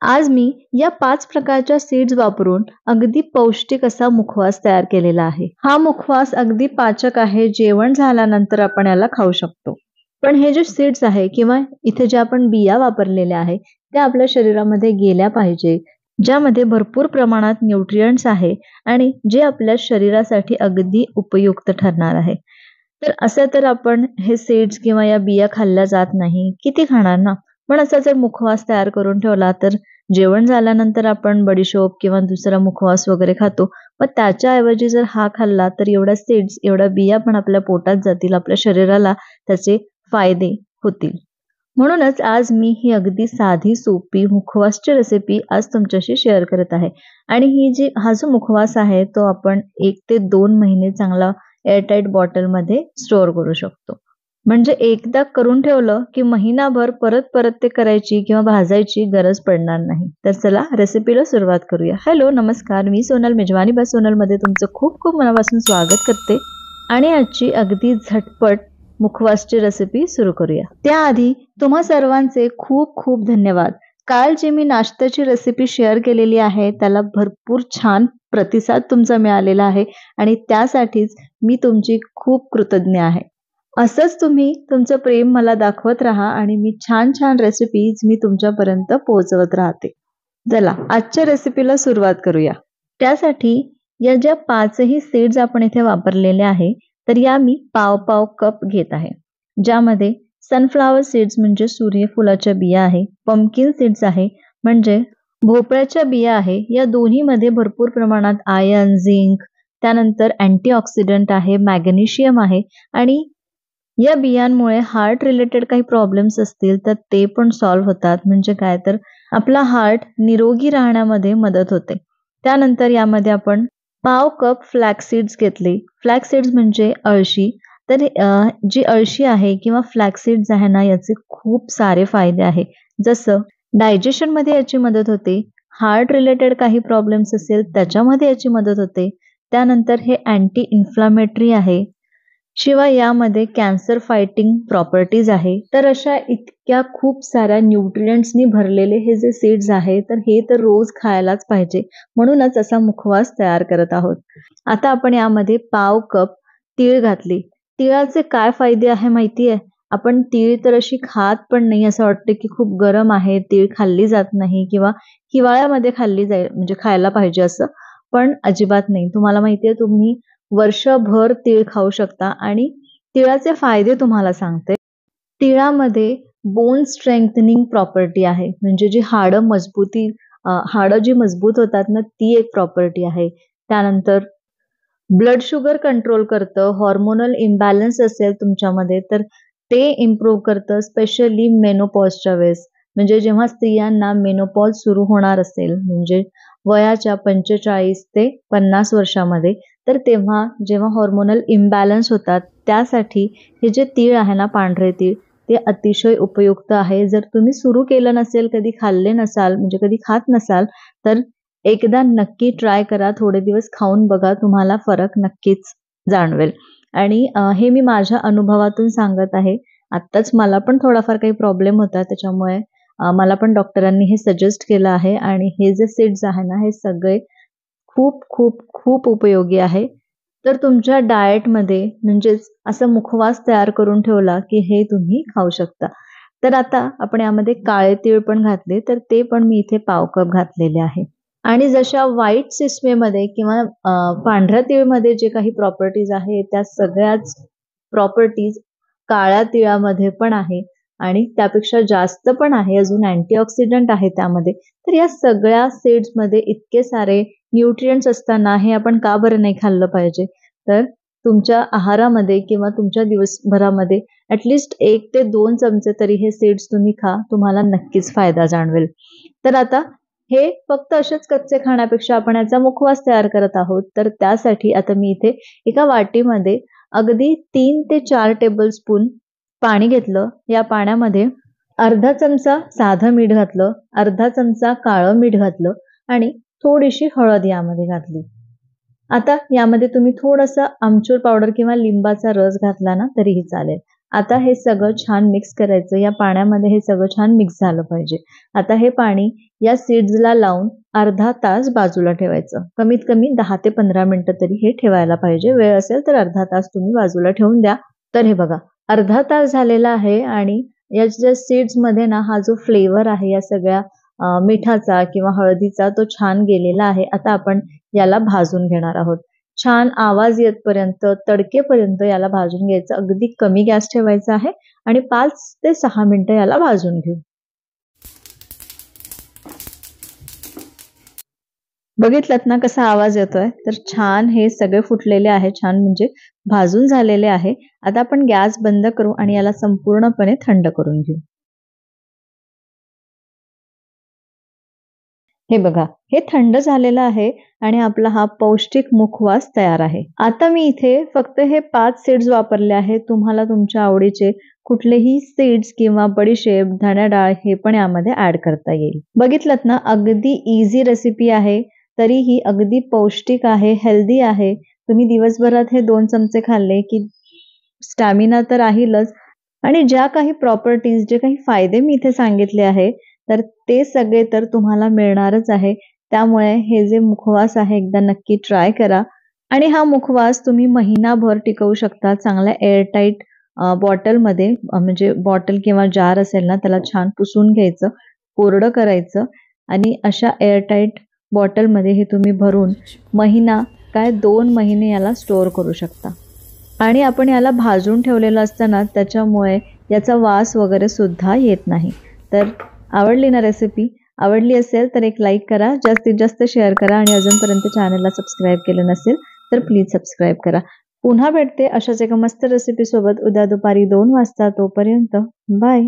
आज मी या 5 प्रकारच्या सीड्स वापरून अगदी पौष्टिक असा मुखवास तयार केलेला आहे. हा मुखवास अगदी पाचक आहे. जेवण झाल्यानंतर आपण याला खाऊ शकतो. पण हे जे सीड्स आहे किंवा इथे ज्या आपण बिया वापरलेल्या आहे, त्या आपल्या शरीरामध्ये गेल्या पाहिजे. ज्यामध्ये भरपूर प्रमाणात न्यूट्रिएंट्स आहे आणि जे आपल्या शरीरासाठी अगदी उपयुक्त ठरणार आहे. तर असं तर आपण हे सीड्स किंवा या बिया खाल्ल्या जात नाही. किती खाणार ना? पण असा जर मुखवास तयार करून ठेवला तर जेवण झाल्यानंतर आपण बडीशोप किंवा दुसरा मुखवास वगैरे खातो. मग त्याच्याऐवजी जर हा खाल्ला तर एवढ्या सीड्स, एवढ्या बिया पण आपल्या पोटात जातील. आपल्या शरीराला त्याचे फायदे होतील. म्हणूनच आज मी ही अगदी साधी सोपी मुखवासची रेसिपी आज तुमच्याशी शेअर करत आहे. आणि हा जो मुखवास आहे तो आपण 1 ते 2 महिने चांगला एअरटाईट बॉटलमध्ये स्टोअर करू शकतो. म्हणजे एकदा करून ठेवलं की महिनाभर परत ते करायची किंवा भाजायची गरज पडणार नाही. तर चला रेसिपीला सुरुवात करूया. हॅलो, नमस्कार. मी सोनल, मेजवानी बाय सोनलमध्ये तुमचं खूप खूप मनापासून स्वागत करते. आणि आजची अगदी झटपट मुखवासची रेसिपी सुरू करूया. त्याआधी तुम्हा सर्वांचे खूप खूप धन्यवाद. काल जी मी नाश्त्याची रेसिपी शेअर केलेली आहे त्याला भरपूर छान प्रतिसाद तुमचा मिळालेला आहे आणि त्यासाठीच मी तुमची खूप कृतज्ञ आहे. असंच तुम्ही तुमचं प्रेम मला दाखवत राहा आणि मी छान छान रेसिपीज मी तुमच्यापर्यंत पोहोचवत राहते. चला आजच्या रेसिपीला सुरुवात करूया. त्यासाठी या ज्या 5ही सीड्स आपण इथे वापरलेले आहे तर या मी पाव कप घेत आहे. ज्यामध्ये सनफ्लावर सीड्स म्हणजे सूर्यफुलाच्या बिया आहे, पंपकिन सीड्स आहे म्हणजे भोपळ्याच्या बिया आहे. या दोन्हीमध्ये भरपूर प्रमाणात आयर्न, झिंक, त्यानंतर अँटीऑक्सिडंट आहे, मॅग्नेशियम आहे आणि या बियांमुळे हार्ट रिलेटेड काही प्रॉब्लेम्स असतील तर ते पण सॉल्व्ह होतात. म्हणजे काय तर आपला हार्ट निरोगी राहण्यामध्ये मदत होते. त्यानंतर यामध्ये आपण पाव कप फ्लॅक्स सीड्स घेतले. फ्लॅक्स सीड्स म्हणजे अळशी. तर जी अळशी आहे किंवा फ्लॅक्स सीड्स आहे ना याचे खूप सारे फायदे आहे. जसं डायजेशनमध्ये याची मदत होते, हार्ट रिलेटेड काही प्रॉब्लेम्स असेल त्याच्यामध्ये याची मदत होते. त्यानंतर हे अँटी इन्फ्लामेटरी आहे. शिवाय यामध्ये कॅन्सर फायटिंग प्रॉपर्टीज आहे. तर अशा इतक्या खूप साऱ्या न्यूट्रिएंट्सनी भरलेले हे जे सीड्स आहे तर हे तर रोज खायलाच पाहिजे. म्हणूनच असा मुखवास तयार करत आहोत. आता आपण यामध्ये पाव कप तीळ घातली. तिळाचे काय फायदे आहे माहिती आहे? आपण तीळ तर अशी खात पण नाही. असं वाटतं की खूप गरम आहे, तीळ खाल्ली जात नाही किंवा हिवाळ्यामध्ये खाल्ली जाईल म्हणजे खायला पाहिजे असं. पण अजिबात नाही. तुम्हाला माहिती आहे तुम्ही वर्षभर तीळ खाऊ शकता आणि तिळाचे फायदे तुम्हाला सांगते. तिळामध्ये बोन स्ट्रेंथनिंग प्रॉपर्टी आहे. म्हणजे जी हाडं जी मजबूत होतात ना ती एक प्रॉपर्टी आहे. त्यानंतर ब्लड शुगर कंट्रोल करतं. हॉर्मोनल इम्बॅलन्स असेल तुमच्यामध्ये तर ते इम्प्रूव्ह करतं. स्पेशली मेनोपॉजच्या वेळेस. म्हणजे जेव्हा स्त्रियांना मेनोपॉज सुरू होणार असेल म्हणजे वयाच्या 45 ते 50 वर्षामध्ये तर तेव्हा जेव्हा हॉर्मोनल इम्बॅलन्स होतात त्यासाठी हे जे तीळ आहे ना, पांढरे तीळ, ते अतिशय उपयुक्त आहे. जर तुम्ही सुरू केलं नसेल, कधी खाल्ले नसाल म्हणजे कधी खात नसाल तर एकदा नक्की ट्राय करा. थोडे दिवस खाऊन बघा. तुम्हाला फरक नक्कीच जाणवेल. आणि हे मी माझ्या अनुभवातून सांगत आहे. आत्ताच मला पण थोडाफार काही प्रॉब्लेम होता त्याच्यामुळे मला पण डॉक्टरांनी हे सजेस्ट केलं आहे आणि हे जे सीड्स आहे ना हे सगळे खूप खूप खूप उपयोगी आहे. तर तुमच्या डाएटमध्ये म्हणजेच असं मुखवास तयार करून ठेवला की हे तुम्ही खाऊ शकता. तर आता आपण यामध्ये काळे तीळ पण घातले तर ते पण मी इथे पाव कप घातलेले आहे. आणि जशा व्हाईट सिसमेमध्ये किंवा पांढऱ्या तीळमध्ये जे काही प्रॉपर्टीज आहे त्या सगळ्याच प्रॉपर्टीज काळ्या तिळामध्ये पण आहे आणि त्यापेक्षा जास्त पण आहे. अजून अँटीऑक्सिडंट आहे त्यामध्ये. तर या सगळ्या सीड्समध्ये इतके सारे न्यूट्रिएंट्स असताना हे आपण का बरं नाही खाल्लं पाहिजे? तर तुमच्या आहारामध्ये किंवा तुमच्या दिवसभरामध्ये ॲटलीस्ट 1 ते 2 चमचे तरी हे सीड्स तुम्ही खा. तुम्हाला नक्कीच फायदा जाणवेल. तर आता हे फक्त असेच कच्चे खाण्यापेक्षा आपण याचा मुखवास तयार करत आहोत. तर त्यासाठी आता मी इथे एका वाटीमध्ये अगदी 3 ते 4 टेबलस्पून पाणी घेतलं. या पाण्यामध्ये अर्धा चमचा साधं मीठ घातलं, अर्धा चमचा काळं मीठ घातलं आणि थोडीशी हळद यामध्ये घातली. आता यामध्ये तुम्ही थोडासा आमचूर पावडर किंवा लिंबाचा रस घातला ना तरीही चालेल. आता हे सगळं छान मिक्स करायचं. या पाण्यामध्ये हे सगळं छान मिक्स झालं पाहिजे. आता हे पाणी या सीड्सला लावून अर्धा तास बाजूला ठेवायचं. कमीत कमी 10 ते 15 मिनिटं तरी हे ठेवायला पाहिजे. वेळ असेल तर अर्धा तास तुम्ही बाजूला ठेवून द्या. तर हे बघा अर्धा तास झालेला आहे आणि या ज्या सीड्समध्ये ना हा जो फ्लेवर आहे या सगळ्या मिठाचा किंवा हळदीचा तो छान गेलेला आहे. आता आपण याला भाजून घेणार आहोत. छान आवाज येतपर्यंत, तडकेपर्यंत याला भाजून घ्यायचं. अगदी कमी गॅस ठेवायचा आहे आणि 5 ते 6 मिनिटं याला भाजून घेऊ. बघितलात ना कसा आवाज येतोय? तर छान हे सगळे फुटलेले आहे. छान म्हणजे भाजून झालेले आहे. आता आपण गॅस बंद करू आणि याला संपूर्णपणे थंड करून घेऊ. हे बघा, हे थंड झालेलं आहे आणि आपला हा पौष्टिक मुखवास तयार आहे. आता मी इथे फक्त हे 5 सीड्स वापरले आहेत. तुम्हाला तुमच्या आवडीचे कुठलेही सीड्स किंवा बडीशेप, धण्या डाळ हे पण यामध्ये ऍड करता येईल. बघितलत ना, अगदी इझी रेसिपी आहे, तरीही अगदी पौष्टिक आहे, हेल्दी आहे. तुम्ही दिवसभरात हे 2 चमचे खाल्ले की स्टॅमिना तर राहीलच आणि ज्या काही प्रॉपर्टीज, जे काही फायदे मी इथे सांगितले आहे, तर ते सगळे तर तुम्हाला मिळणारच आहे. त्यामुळे हे जे मुखवास आहे एकदा नक्की ट्राय करा आणि हा मुखवास तुम्ही महिनाभर टिकवू शकता. चांगल्या एअरटाईट बॉटलमध्ये म्हणजे बॉटल किंवा जार असेल ना, त्याला छान पुसून घ्यायचं, कोरडं करायचं आणि अशा एअरटाईट बॉटलमध्ये हे तुम्ही भरून महिना काय 2 महिने याला स्टोअर करू शकता. आणि आपण याला भाजून ठेवलेलं असतं ना, त्याच्यामुळे याचा वास वगैरे सुद्धा येत नाही. तर आवडली ना रेसिपी? आवडली असेल तर एक लाईक करा, जास्तीत जास्त शेअर करा आणि अजूनपर्यंत चॅनलला सबस्क्राईब केलं नसेल तर प्लीज सबस्क्राईब करा. पुन्हा भेटते अशाच एका मस्त रेसिपीसोबत उद्या दुपारी 2 वाजता. तोपर्यंत बाय.